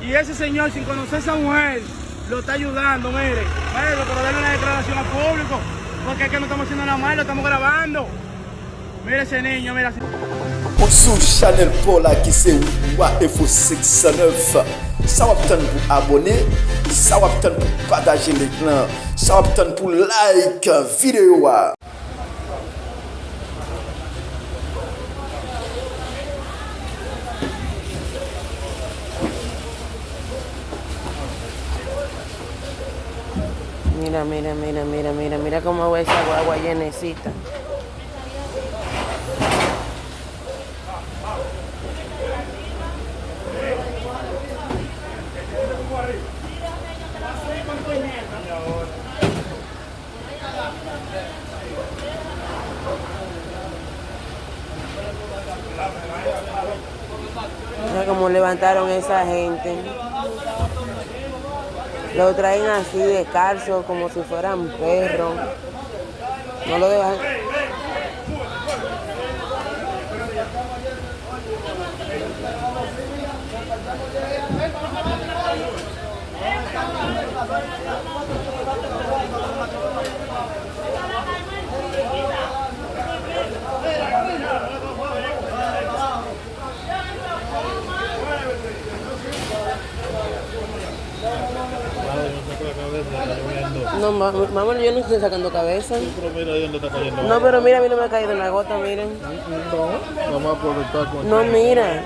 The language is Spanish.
Y ese señor, sin conocer a esa mujer, lo está ayudando, mire. Pero denle una declaración al público, porque es que no estamos haciendo nada mal, lo estamos grabando. Mire ese niño, mira. Sur Channel Paul qui c'est Info 609. Ça va pour abonner, ça va pour partager l'écran, ça va pour like vidéo. Mira cómo va esa guagua llenecita. Mira cómo levantaron esa gente. Lo traen así descalzo, como si fueran perros. No lo dejan. No, mamá, yo no estoy sacando cabeza. Pero mira ahí donde está cayendo. No, pero mira, a mí no me ha caído en la gota, miren. No, vamos a aprovechar con No, mira.